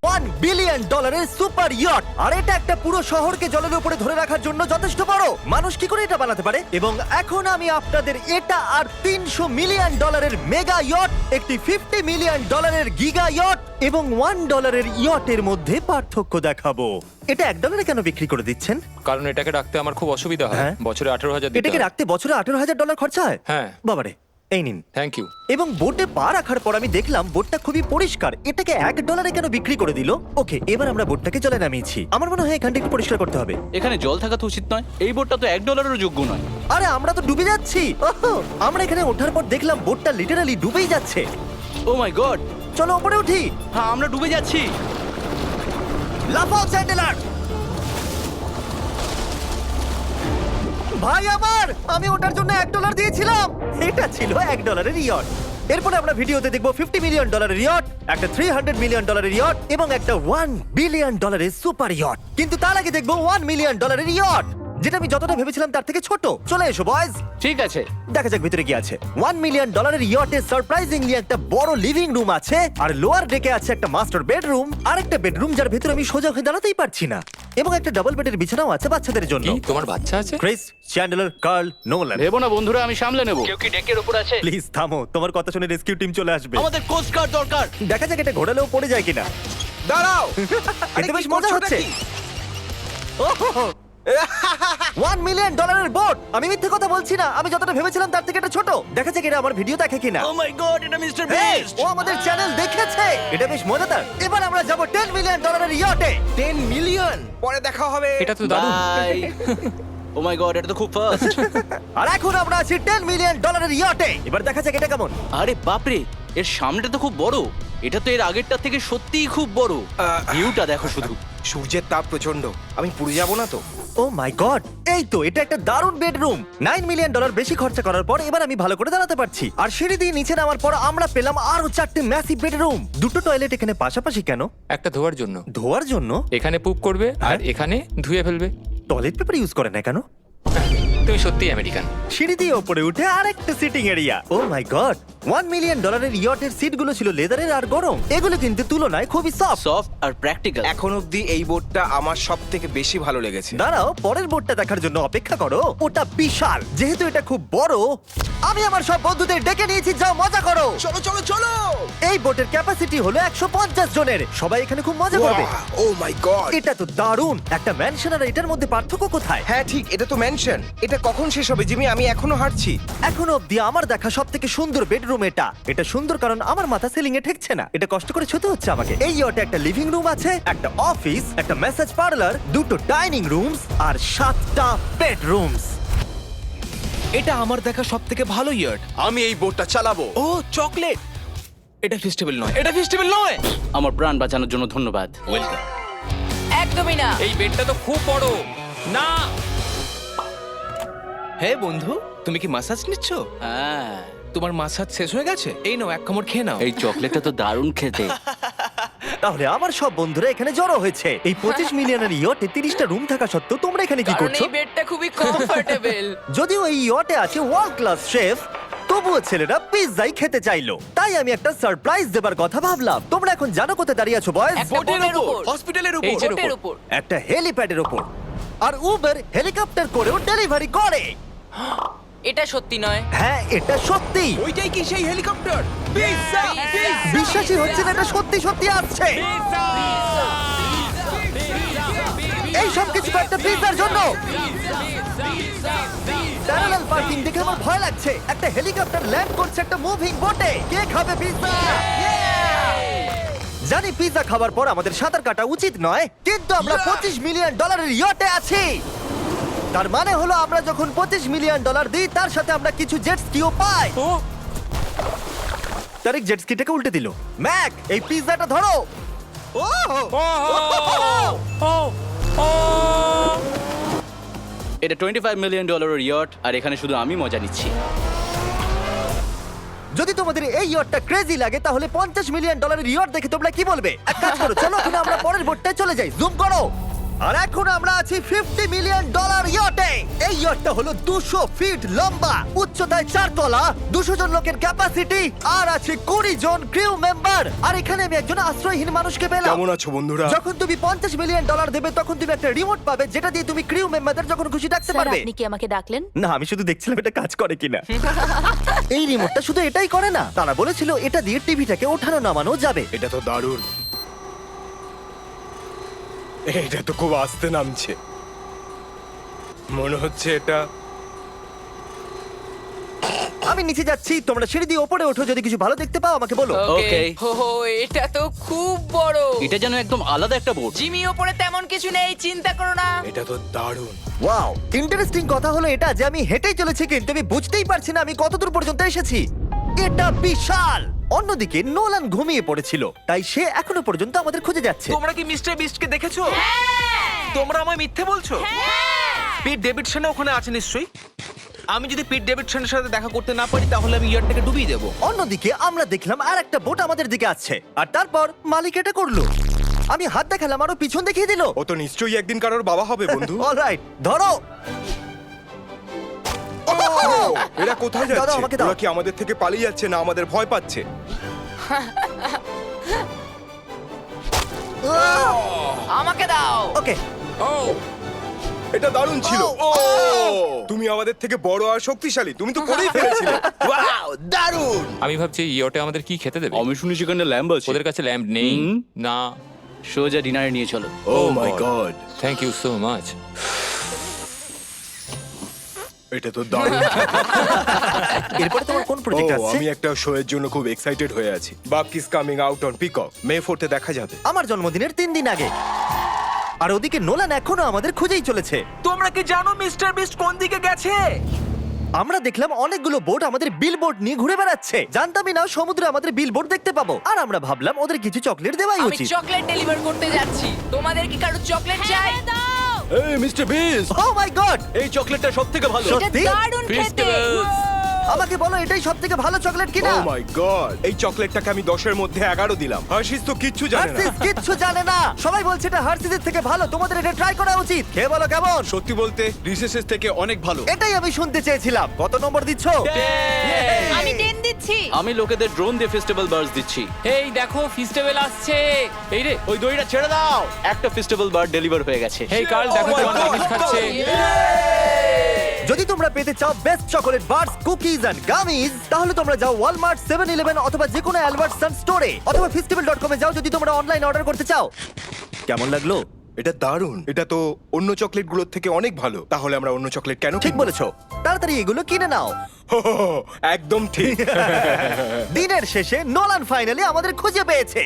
$1 billion super yacht, আর এটা একটা পুরো শহরকে জলের উপরে ধরে রাখার জন্য যথেষ্ট বড়। মানুষ কি করে এটা বানাতে পারে? এবং এখন আমি আপনাদের এটা আর $300 মিলিয়ন মেগা ইয়ট, একটি $50 মিলিয়ন গিগা ইয়ট এবং $1 ইয়টের মধ্যে পার্থক্য দেখাবো। এটা $1 কেন বিক্রি করে দিচ্ছেন? কারণ এটাকে রাখতে আমার খুব অসুবিধা হয়। হ্যাঁ। বছরে 18,000 দিতে এটাকে হয়। রাখতে বছরে $18,000 খরচা হয়? হ্যাঁ। বাবারে, এই নিন। Thank you. এবং বোটে পা রাখার পর আমি দেখলাম বোটটা খুবই পরিষ্কার। এটাকে $1 কেন বিক্রি করে দিল? ওকে, এবার আমরা বোটটাকে জলে নামিয়েছি। আমার মনে হয় এখানটা একটু পরিষ্কার করতে হবে। এখানে জল থাকা তো উচিত নয়। এই বোটটা তো $1 যোগ্য নয়। আরে আমরা তো ডুবে যাচ্ছি। ওহো, আমরা এখানে ওঠার পর দেখলাম বোটটা লিটারালি ডুবেই যাচ্ছে। ও মাই গড, চলো উপরে উঠি। হ্যাঁ আমরা ডুবে যাচ্ছি। লাফাও চ্যান্ডেলার। ভাই আমার, আমি ওটার জন্য $1 দিয়েছিলাম। এটা ছিল $1 ইয়ট। এরপরে আমরা ভিডিওতে দেখবো $50 মিলিয়ন ইয়ট, একটা $300 মিলিয়ন ইয়ট এবং একটা $1 বিলিয়ন সুপার ইয়ট। কিন্তু তার আগে দেখবো $1 মিলিয়ন ইয়ট, যেটা আমি যতটা ভেবেছিলাম তার থেকে ছোট। চলে এসো বয়েজ, ঠিক আছে, দেখা যাক ভিতরে কি আছে। $1 মিলিয়ন ইয়টে সারপ্রাইজিংলি একটা বড় লিভিং রুম আছে, আর লোয়ার ডেকে আছে একটা মাস্টার বেডরুম, আর একটা বেডরুম যার ভিতরে আমি সোজা হয়ে দাঁড়াতেই পারছি না, এবং একটা ডাবল বেডের বিছানাও আছে বাচ্চাদের জন্য। কি তোমার বাচ্চা আছে? ক্রিস, চ্যান্ডলার, কার্ল, নোলান, ভেবো না বন্ধুরা, আমি সামলে নেব। কেউ কি ডেকের উপর আছে? প্লিজ থামো, তোমার কথা শুনে রেস্কিউ টিম চলে আসবে। আমাদের কোস্ট গার্ড দরকার। দেখা যাক এটা ঘোরালেও পড়ে যায় কিনা। দাঁড়াও। এতে বেশ মজা হচ্ছে। $1 মিলিয়ন বোট। আমি মিথ্যে কথা বলছি না, আমি যতটা ভেবেছিলাম তার থেকে এটা ছোট। দেখা যাক এটা আমার ভিডিও দেখে কিনা। ও মাই গড, এটা মিস্টার Hey, বিস্ট। ও আমাদের চ্যানেল দেখেছে। এটা বেশ মজাদার। এবার আমরা যাব $10 মিলিয়ন ইয়টে। 10 মিলিয়ন পরে দেখা হবে। এটা তো দারুণ। বাই। ও মাই গড, এটা তো খুব ফাস্ট। আর এখন আমরা আছি $10 মিলিয়ন ইয়টে। এবার দেখা যাক এটা কেমন। আরে বাপরে, এর সামনেটা তো খুব বড়। এটা তো এর আগেরটা থেকে সত্যিই খুব বড়। ভিউটা দেখো শুধু। সূর্যের তাপ প্রচন্ড, আমি পুড়ে যাব না তো? ও মাই গড, এই তো এটা একটা দারুণ বেডরুম। $9 মিলিয়ন বেশি খরচা করার পর এবার আমি ভালো করে দাঁড়াতে পারছি। আর সিঁড়ি দিয়ে নিচে নামার পর আমরা পেলাম আরো 4টে ম্যাসিভ বেডরুম। দুটো টয়লেট এখানে পাশাপাশি কেন? একটা ধোয়ার জন্য। ধোয়ার জন্য? এখানে পুপ করবে আর হ্যাঁ। এখানে ধুয়ে ফেলবে। টয়লেট পেপার ইউজ করে না কেন? তুমি সত্যিই আমেরিকান। সিঁড়ি দিয়ে উপরে উঠে আরেকটা sitting area. O my god, $1 million ইয়টের সিটগুলো ছিল লেদারের আর গরম। এগুলো কিন্তু তুলনায় খুবই সফট। সফট আর প্র্যাকটিক্যাল। এখন অবধি এই বোর্ডটা আমার সব থেকে বেশি ভালো লেগেছে। দাঁড়াও, পরের বোর্ডটা দেখার জন্য অপেক্ষা করো। ওটা বিশাল। যেহেতু এটা খুব বড়, আমি আমার সব বন্ধুদের ডেকে নিয়েছি, যাও মজা করো। চলো চলো চলো। এই বোটের ক্যাপাসিটি হলো 150 জনের। সবাই এখানে খুব মজা করবে। ও মাই গড। এটা তো দারুণ। একটা ম্যানশন আর এটার মধ্যে পার্থক্য কোথায়? হ্যাঁ ঠিক, এটা তো মেনশন। এটা কখন শেষ হবে জিমি? আমি এখনো হাঁটছি। এখনো অব্দি আমার দেখা সব থেকে সুন্দর বেডরুম এটা। এটা সুন্দর কারণ আমার মাথা সিলিং এ ঠেকছে না। এটা কষ্ট করে ছুতে হচ্ছে আমাকে। এই ইয়টে একটা লিভিং রুম আছে, একটা অফিস, একটা মেসেজ পার্লার, দুটো ডাইনিং রুমস আর 7টা বেডরুমস। এটা আমার দেখা সব থেকে ভালো ইয়ার্ড। আমি এই বোর্ডটা চালাবো। ও চকলেট, এটা ফেস্টিভ্যাল নয়, এটা ফেস্টিভ্যাল নয়। আমার প্রাণ বাঁচানোর জন্য ধন্যবাদ। ওয়েলকাম। একদমই না। এই বেডটা তো খুব বড়। না, হে বন্ধু, তুমি কি মাসাজ নিচ্ছ? হ্যাঁ, তোমার মাসাজ শেষ হয়ে গেছে? এই নাও, এক কামড় খেয়ে নাও। এই চকলেটটা তো দারুণ খেতে। তাহলে আমার সব বন্ধুরা এখানে জড়ো হয়েছে। এই 25 মিলিয়নের ইয়টে 30টা রুম থাকা সত্ত্বেও তোমরা এখানে কি কারণ করছো? এই বেডটা খুবই কমফোর্টেবল। যদিও এই ইয়টে আছে ওয়ার্ল্ড ক্লাস শেফ, তবুও ছেলেরা পিৎজাই খেতে চাইলো। তাই আমি একটা সারপ্রাইজ দেবার কথা ভাবলাম। তোমরা এখন জানো কোথায় দাঁড়িয়ে আছো বয়স? একটা বোটের উপর, হসপিটালের এই উপর। যে বোটের উপর। একটা হেলিপ্যাডের ওপর। আর উবের হেলিকপ্টার করেও ডেলিভারি করে। এটা সত্যি নয়। হ্যাঁ, এটা সত্যি। ওইটাই কি সেই হেলিকপ্টার? বিশ্বাসই হচ্ছে না এটা সত্যি সত্যি আসছে। এই সব কিছু একটা পিৎজার জন্য। প্যারালাল পার্কিং দেখে আমার ভয় লাগছে। একটা হেলিকপ্টার ল্যান্ড করছে একটা মুভিং বোটে। কে খাবে পিৎজা? জানি পিৎজা খাবার পর আমাদের সাঁতার কাটা উচিত নয়, কিন্তু আমরা $25 মিলিয়ন ইয়টে আছি। তার মানে হলো আমরা যখন $25 মিলিয়ন দিই, তার সাথে আমরা কিছু জেট স্কিও পাই। ও তারিক জেট স্কিটাকে উল্টে দিল। ম্যাক, এই পিৎজাটা ধরো। ও ও ও। এটা $25 মিলিয়ন ইয়ট, আর এখানে শুধু আমি মজা নিচ্ছি। যদি তোমাদের এই ইয়টটা ক্রেজি লাগে, তাহলে $50 মিলিয়ন ইয়ট দেখে তোমরা কি বলবে? এক কাজ করো, চলো এখন আমরা পরের বোটটায় চলে যাই। জুম করো। আর এখন আমরা আছি $50 মিলিয়ন ইয়টে। এই ইয়টটা হলো 200 ফিট লম্বা, উচ্চতায় 4 তলা, 200 জন লোকের ক্যাপাসিটি, আর আছে 20 জন ক্রিউ মেম্বার। আর এখানে আমি একজন আশ্রয়হীন মানুষকে পেলাম। কেমন আছো বন্ধুরা? যখন তুমি $50 মিলিয়ন দেবে তখন তুমি একটা রিমোট পাবে যেটা দিয়ে তুমি ক্রিউ মেম্বারদের যখন খুশি ডাকতে স্যার পারবে। আপনি কি আমাকে ডাকলেন? না, আমি শুধু দেখছিলাম এটা কাজ করে কিনা। এই রিমোটটা শুধু এটাই করে না, তারা বলেছিল এটা দিয়ে টিভিটাকে ওঠানো নামানো যাবে। এটা তো দারুণ। এটা তো খুব আস্তে নামছে, মনে হচ্ছে এটা। আমি নিচে যাচ্ছি, তোমরা সিঁড়ি দিয়ে ওপরে ওঠো, যদি কিছু ভালো দেখতে পাও আমাকে বলো। ওকে Okay. হো এটা তো খুব বড়। এটা যেন একদম আলাদা একটা বোর্ড। জিমি ওপরে তেমন কিছু নেই, চিন্তা করো না। এটা তো দারুণ। ওয়াও, ইন্টারেস্টিং কথা হলো এটা যে আমি হেঁটেই চলেছি কিন্তু আমি বুঝতেই পারছি না আমি কতদূর পর্যন্ত এসেছি। এটা বিশাল। অন্যদিকে নোলান ঘুমিয়ে পড়েছিল, তাই সে এখনো পর্যন্ত আমাদের খুঁজে যাচ্ছে। তোমরা কি মিস্টার বিস্টকে দেখেছো? তোমরা আমায় মিথ্যে বলছো? পিট ডেভিডসন ওখানে আছে নিশ্চয়ই। আমি যদি পিট ডেভিডসনের সাথে দেখা করতে না পারি তাহলে আমি ইয়ারটাকে ডুবিয়ে দেবো। অন্যদিকে আমরা দেখলাম আর একটা বোট আমাদের দিকে আসছে, আর তারপর মালিক এটা করলো। আমি হাত দেখালাম আরো পিছন দেখিয়ে দিল। ও তো নিশ্চয়ই একদিন কারোর বাবা হবে বন্ধু। অলরাইট, ধরো। এরা কোথায় দাও, যাচ্ছে? আমাকে দাও। ওরা কি আমাদের থেকে পালিয়ে যাচ্ছে না আমাদের ভয় পাচ্ছে? আমাকে দাও। ওকে, ও এটা দারুণ ছিল। ও, ও। তুমি আমাদের থেকে বড় আর শক্তিশালী, তুমি তো করেই ফেলেছিলে। ওয়াও, দারুণ। আমি ভাবছি ইয়োটে আমাদের কি খেতে দেবে। আমি শুনি সেখানে ল্যাম্ব আছে। ওদের কাছে ল্যাম্প নেই। হুম। না। সোজা ডিনারে নিয়ে চলো। Oh my god, thank you so much. এটা তো দারুণ। এরপরে তোমার কোন প্রজেক্ট ও, আছে? আমি একটা শো এর জন্য খুব এক্সাইটেড হয়ে আছি। বাক is coming out on peacock, May 4th দেখা যাবে। আমার জন্মদিনের 3 দিন আগে। আর ওদিকে নোলান এখনো আমাদের খুঁজেই চলেছে। তোমরা কি জানো মিস্টার বিস্ট কোন দিকে গেছে? আমরা দেখলাম অনেকগুলো বোট আমাদের বিলবোর্ড নিয়ে ঘুরে বেড়াচ্ছে। জানতামই না সমুদ্রে আমাদের বিলবোর্ড দেখতে পাবো। আর আমরা ভাবলাম ওদের কিছু চকলেট দেওয়াই আমি উচিত। চকলেট ডেলিভার করতে যাচ্ছি। তোমাদের কি কারো চকলেট চাই? এই mister beast, O my god, এই চকলেটটা সবথেকে ভালো। সত্যি? দারুণ খেতে। ফেস্টিভ্যালস। আমাকে বলো এটাই সবথেকে ভালো চকলেট ও কিনা। মাই গড, এই চকলেটটাকে আমি 10 এর মধ্যে 11 দিলাম। হার্শিস তো কিচ্ছু জানে না। হার্সিস কিচ্ছু জানে না। সবাই বলছে এটা হার্সিসের থেকে ভালো, তোমাদের এটা ট্রাই করা উচিত। খেয়ে বলো কেমন। সত্যি বলতে রিসেসেস থেকে অনেক ভালো। এটাই আমি শুনতে চেয়েছিলাম। কত নম্বর দিচ্ছ? আমি 10 দিচ্ছি। আমি লোকেদের ড্রোন দিয়ে ফেস্টিভ্যাল বার্স দিচ্ছি। এই দেখো ফেস্টিভ্যাল আসছে। এই রে। ওই দড়িটা ছেড়ে দাও। একটা ফেস্টিভ্যাল বার্ড ডেলিভার হয়ে গেছে। হেই কার্ল, দেখো তোমার জিনিস খাচ্ছে। যদি তোমরা পেতে চাও best chocolate bars, cookies and gummies, তাহলে তোমরা যাও ওয়ালমার্ট, 7-Eleven অথবা যে কোনো অ্যালবার্টসন স্টোরে, অথবা festival.com এ যাও যদি তোমরা অনলাইন অর্ডার করতে চাও। কেমন লাগলো? এটা দারুণ। এটা তো অন্য চকলেটগুলোর থেকে অনেক ভালো। তাহলে আমরা অন্য চকলেট কেন ঠিক কিনবো? বলেছো। তাড়াতাড়ি এগুলো কিনে নাও। হো, হো, হো, একদম ঠিক। দিনের শেষে নোলান ফাইনালি আমাদের খুঁজে পেয়েছে।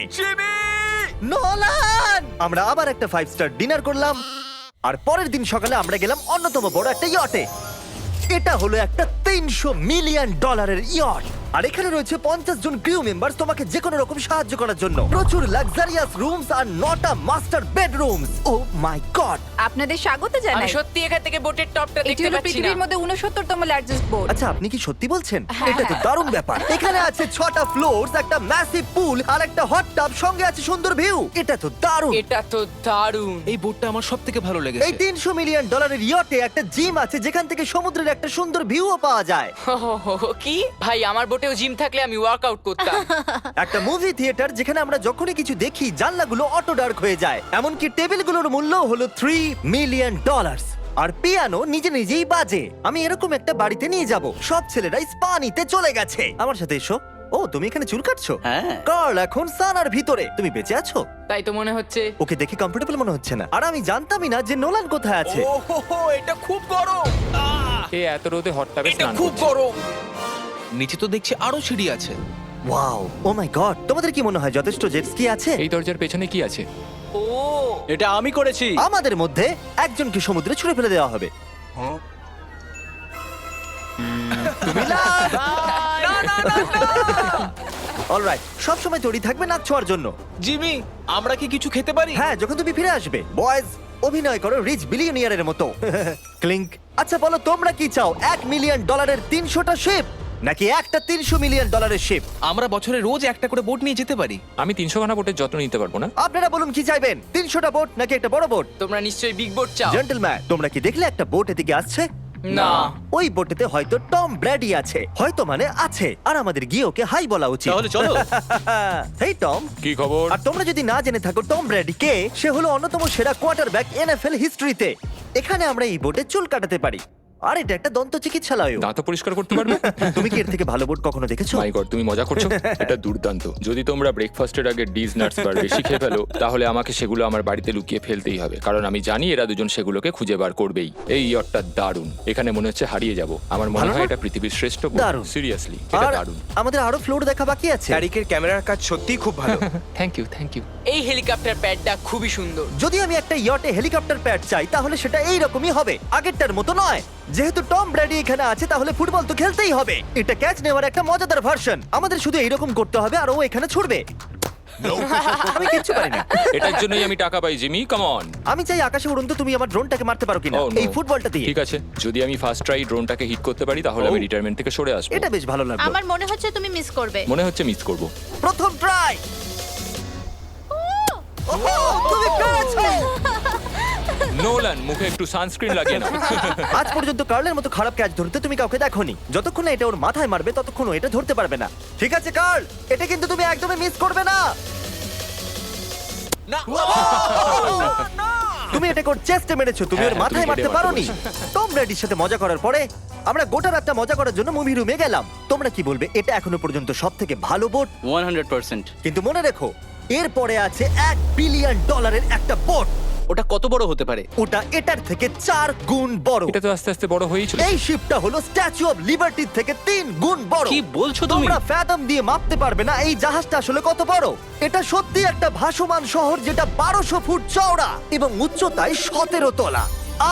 নোলান! আমরা আবার একটা 5 স্টার ডিনার করলাম, আর পরের দিন সকালে আমরা গেলাম অন্যতম বড় একটা ইয়টে। এটা হলো একটা $300 মিলিয়ন ইয়ট। আর এখানে রয়েছে 50 জন ক্রিউ মেম্বার তোমাকে যে কোনো রকম সাহায্য করার জন্য। প্রচুর luxurious rooms R 9টা master bedrooms. O my god! আপনাদের স্বাগত আমি জানাই। সত্যি এখান থেকে বোটের টপটা এটি দেখতে হলো পাচ্ছি না। পৃথিবীর মধ্যে 69তম লার্জেস্ট বোট। আচ্ছা, আপনি কি সত্যি বলছেন? হ্যাঁ, এটা তো দারুণ ব্যাপার। এখানে আছে 6টা ফ্লোরস, একটা ম্যাসিভ পুল আর একটা হট টাব, সঙ্গে আছে সুন্দর ভিউ। এটা তো দারুণ। এটা তো দারুণ। এই বোটটা আমার সবথেকে ভালো এই লেগেছে। $300 মিলিয়ন ইয়টে একটা জিম আছে যেখান থেকে সমুদ্রের একটা সুন্দর ভিউও পাওয়া যায়। কি ভাই, আমার বোটেও জিম থাকলে আমি ওয়ার্কআউট করতাম। একটা মুভি থিয়েটার যেখানে আমরা যখনই কিছু দেখি জানলাগুলো অটো ডার্ক হয়ে যায়। এমনকি টেবিলগুলোর মূল্য হলো $3 মিলিয়ন। আর পিয়ানো নিজে নিজেই বাজে। আমি এরকম একটা বাড়িতে নিয়ে যাব। সব ছেলেরাই স্পা নিতে চলে গেছে। আমার সাথে এসো। ও, তুমি এখানে চুল কাটছো? হ্যাঁ। কার্ল এখন সানার ভিতরে। তুমি বেঁচে আছো? তাই তো মনে হচ্ছে। ওকে দেখে কমফোর্টেবল মনে হচ্ছে না। আর আমি জানতামই না যে নোলান কোথায় আছে। ও হো হো, এটা খুব গরম। এই এত রোদে হট টাবে এটা স্নান খুব করছে। গরম। নিচে তো দেখছি আরো সিঁড়ি আছে। Wow, O my god! তোমাদের কি মনে হয় যথেষ্ট জেট স্কি আছে? এই দরজার পেছনে কি আছে? ও এটা আমি করেছি। আমাদের মধ্যে একজনকে সমুদ্রে ছুঁড়ে ফেলে দেওয়া হবে। অলরাইট, সব সময় তৈরি থাকবে নাক ছোঁয়ার জন্য। জিমি, আমরা কি কিছু খেতে পারি? হ্যাঁ, যখন তুমি ফিরে আসবে। বয়েজ, অভিনয় করো রিচ বিলিয়নিয়ারের মতো। ক্লিংক। আচ্ছা বলো তোমরা কি চাও? $1 মিলিয়ন 300টা শিপ, নাকি একটা $300 মিলিয়ন শিপ? আমরা বছরে রোজ একটা করে বোট নিয়ে যেতে পারি। আমি 300 খানা বোটের যত্ন নিতে পারবো না। আপনারা বলুন কি চাইবেন, 300টা বোট নাকি একটা বড় বোট? তোমরা নিশ্চয়ই বিগ বোট চাও। জেন্টলম্যান, তোমরা কি দেখলে একটা বোট এদিকে আসছে? না। ওই বোটেতে হয়তো টম ব্র্যাডি আছে, হয়তো মানে আছে, আর আমাদের গিয়ে ওকে হাই বলা উচিত। তাহলে চলো। হেই টম। কি খবর? আর তোমরা যদি না জেনে থাকো টম ব্র্যাডি কে, সে হলো অন্যতম সেরা কোয়ার্টারব্যাক NFL হিস্ট্রিতে। এখানে আমরা এই বোটে চুল কাটাতে পারি, আর এটা একটা দন্ত চিকিৎসালয়। দাঁত পরিষ্কার করতে পারবে? তুমি কি এর থেকে ভালো বোট কখনো দেখেছো? মাই গড, তুমি মজা করছো? এটা দুর্দান্ত। যদি তোমরা ব্রেকফাস্টের আগে ডিজ নাটস বার বেশি খেয়ে ফেলো, তাহলে আমাকে সেগুলো আমার বাড়িতে লুকিয়ে ফেলতেই হবে, কারণ আমি জানি এরা দুজন সেগুলোকে খুঁজে বার করবেই। এই ইয়টটা দারুণ, এখানে মনে হচ্ছে হারিয়ে যাব। আমার মনে ভালো হয় না? এটা পৃথিবীর শ্রেষ্ঠ দারুণ। সিরিয়াসলি, এটা আর দারুণ। আমাদের আরো ফ্লোর দেখা বাকি আছে। তারিকের ক্যামেরার কাজ সত্যিই খুব ভালো। Thank you. এই হেলিকপ্টার প্যাডটা খুবই সুন্দর। যদি আমি একটা ইয়টে হেলিকপ্টার প্যাড চাই, তাহলে সেটা এই রকমই হবে, আগেরটার মতো নয়। যেহেতু টম ব্র্যাডি এখানে আছে, তাহলে ফুটবল তো খেলতেই হবে। এটা ক্যাচ নেওয়ার একটা মজাদার ভার্সন। আমাদের শুধু এইরকম করতে হবে, আর ও এখানে ছুটবে। আমি কিচ্ছু পারি না। এটার জন্যই আমি টাকা পাই, জিমি, কাম অন। আমি চাই আকাশে উড়ন্ত তুমি আমার ড্রোনটাকে মারতে পারো কিনা Oh, no. এই ফুটবলটা দিয়ে। ঠিক আছে, যদি আমি ফার্স্ট ট্রাই ড্রোনটাকে হিট করতে পারি, তাহলে আমি Oh. রিটায়ারমেন্ট থেকে সরে আসবো। এটা বেশ ভালো লাগলো। আমার মনে হচ্ছে তুমি মিস করবে। মনে হচ্ছে মিস করব। প্রথম ট্রাই। তুমি পেরেছো। নোলান, মুখে একটু সানস্ক্রিন লাগিয়ে নাও। আজ পর্যন্ত কার্লের মতো খারাপ ক্যাচ ধরতে তুমি কাউকে দেখোনি। যতক্ষণ না এটা ওর মাথায় মারবে, ততক্ষণ ও এটা ধরতে পারবে না। ঠিক আছে কার্ল, এটা কিন্তু তুমি একদমই মিস করবে না। না, তুমি এটা ওর চেস্টে মেরেছো, তুমি ওর হ্যাঁ, মাথায় তুমি মারতে হেডে মারতে পারোনি। টম ব্র্যাডির সাথে মজা করার পরে আমরা গোটা রাতটা মজা করার জন্য মুভি রুমে গেলাম। তোমরা কি বলবে, এটা এখনো পর্যন্ত সবথেকে ভালো বোট? 100%। কিন্তু মনে রেখো, এরপরে আছে $1 বিলিয়ন একটা বোট। ওটা কত বড় হতে পারে? ওটা এটার থেকে 4 গুণ বড়। এটা তো আস্তে আস্তে বড় হয়েই চলেছে। এই শিপটা হলো স্ট্যাচু অফ লিবার্টির থেকে 3 গুণ বড়। কি বলছো তুমি? তোমরা ফ্যাথম দিয়ে মাপতে পারবে না এই জাহাজটা আসলে কত বড়। এটা সত্যি একটা ভাসমান শহর, যেটা 1200 ফুট চওড়া এবং উচ্চতায় 17 তলা।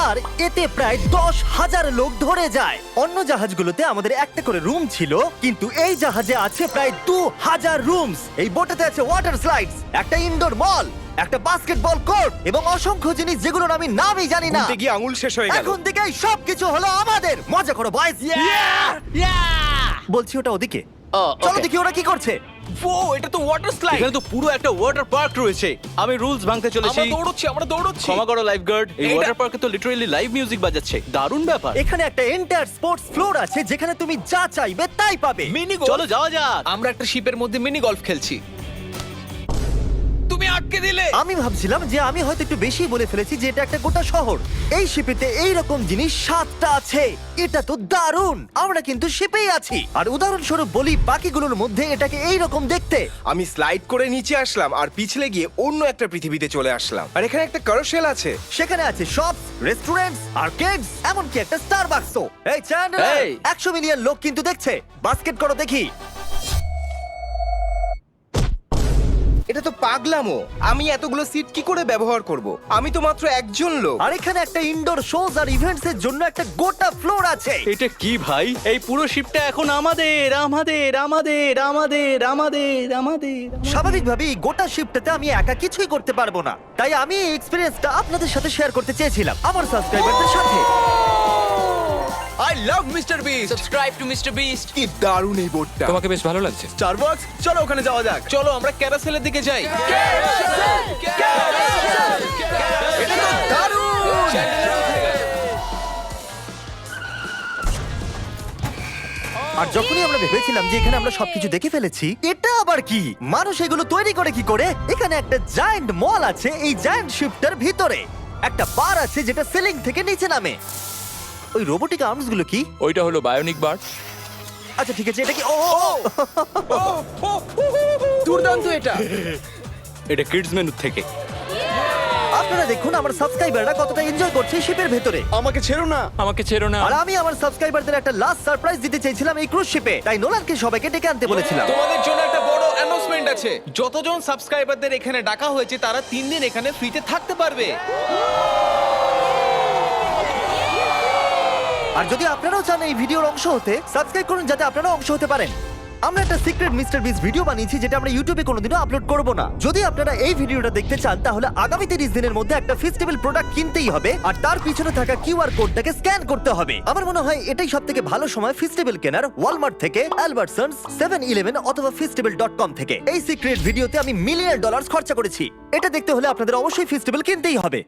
আর এতে প্রায় 10,000 লোক ধরে যায়। অন্য জাহাজগুলোতে আমাদের একটা করে রুম ছিল, কিন্তু এই জাহাজে আছে প্রায় 2000 রুমস। এই বোটেতে আছে ওয়াটার স্লাইডস, একটা ইনডোর মল, একটা বাস্কেটবল কোর্ট এবং অসংখ্য জিনিস যেগুলোর আমি নামই জানি না। গুনতে গিয়ে আঙুল শেষ হয়ে গেল। এখন থেকেই সবকিছু হলো আমাদের। মজা করো বয়েজ। বলছি ওটা ওদিকে। চলো দেখি ওরা কি করছে। ও, এটা তো ওয়াটার স্লাইড। এখানে তো পুরো একটা ওয়াটার পার্ক রয়েছে। আমি রুলস ভাঙতে চলেছি। আমরা দৌড়চ্ছি। ক্ষমা করো লাইফ গার্ড, এই এটা- ওয়াটার পার্কে তো লিটারালি লাইভ মিউজিক বাজাচ্ছে। দারুণ ব্যাপার। এখানে একটা এন্টায়ার স্পোর্টস ফ্লোর আছে, যেখানে তুমি যা চাইবে তাই পাবে। মিনি চলো যাওয়া যাক। আমরা একটা শিপের মধ্যে মিনি গলফ খেলছি। তুমি আটকে দিলে। আমি ভাবছিলাম যে আমি হয়তো একটু বেশি বলে ফেলেছি, যে এটা একটা গোটা শহর। এই শিপেতে এই রকম জিনিস 7টা আছে। এটা তো দারুণ। আমরা কিন্তু শিপেই আছি। আর উদাহরণস্বরূপ বলি, বাকিগুলোর মধ্যে এটাকে এই রকম দেখতে। আমি স্লাইড করে নিচে আসলাম আর পিছলে গিয়ে অন্য একটা পৃথিবীতে চলে আসলাম। আর এখানে একটা ক্যারোসেল আছে। সেখানে আছে শপস, রেস্টুরেন্টস, আর্কেডস, এমনকি একটা স্টারবাকসও। এই চ্যান্ডলার, এই। 100 মিলিয়ন লোক কিন্তু দেখছে। বাস্কেট করো দেখি। এটা তো পাগলামো। আমি এতগুলো সিট কি করে ব্যবহার করব? আমি তো মাত্র একজন লোক। আর এখানে একটা ইনডোর শোজ আর ইভেন্টস এর জন্য একটা গোটা ফ্লোর আছে। এটা কি ভাই? এই পুরো শিপটা এখন আমাদের আমাদের আমাদের আমাদের আমাদের আমাদের। স্বাভাবিকভাবেই এই গোটা শিপটাতে আমি একা কিছুই করতে পারবো না, তাই আমি এই এক্সপেরিয়েন্সটা আপনাদের সাথে শেয়ার করতে চেয়েছিলাম, আমার সাবস্ক্রাইবারদের সাথে। I love mister beast. Subscribe to mister beast. কি দারুণ এই বোটটা। তোমাকে বেশ ভালো লাগছে? স্টারবাকস, চলো ওখানে যাওয়া যাক। চলো আমরা ক্যারাসেলের দিকে যাই। এটা তো দারুণ। আর যখনই আমরা ভেবেছিলাম যে এখানে আমরা সবকিছু দেখে ফেলেছি, এটা আবার কি? মানুষ এগুলো তৈরি করে কি করে? এখানে একটা জায়ান্ট মল আছে এই জায়ান্ট শিপটার ভিতরে। একটা বার আছে যেটা সিলিং থেকে নিচে নামে। ওই রোবোটিক আর্মস গুলো কি? ওইটা হলো বায়োনিক বার। আচ্ছা ঠিক আছে, এটা কি? ও দুর্দান্ত এটা। এটা কিডস মেনু থেকে। আপনারা দেখুন আমার সাবস্ক্রাইবাররা কতটা এনজয় করছে শিপের ভেতরে। আমাকে ছেড়ো না। আমাকে ছেড়ো না। আর আমি আমার সাবস্ক্রাইবারদের একটা লাস্ট সারপ্রাইজ দিতে চাইছিলাম এই ক্রুজ শিপে, তাই নোলানকে সবাইকে ডেকে আনতে বলেছিলাম। তোমাদের জন্য একটা বড় অ্যানাউন্সমেন্ট আছে। যতজন সাবস্ক্রাইবারদের এখানে ডাকা হয়েছে, তারা 3 দিন এখানে ফ্রিতে থাকতে পারবে। আর যদি আপনারাও চান এই ভিডিওর অংশ হতে, সাবস্ক্রাইব করুন যাতে আপনারাও অংশ হতে পারেন। আমরা একটা সিক্রেট মিস্টার বিস ভিডিও বানিয়েছি যেটা আমরা ইউটিউবে কোনোদিনও আপলোড করব না। যদি আপনারা এই ভিডিওটা দেখতে চান তাহলে আগামী 30 দিনের মধ্যে একটা ফেস্টিভ্যাল প্রোডাক্ট কিনতেই হবে আর তার পিছনে থাকা কিউআর কোডটাকে স্ক্যান করতে হবে। আমার মনে হয় এটাই সবথেকে ভালো সময় ফেস্টিভ্যাল কেনার, ওয়ালমার্ট থেকে, অ্যালবার্টসন্স, 7-Eleven অথবা festival.com থেকে। এই সিক্রেট ভিডিওতে আমি $1 মিলিয়ন খরচা করেছি। এটা দেখতে হলে আপনাদের অবশ্যই ফেস্টিভ্যাল কিনতেই হবে।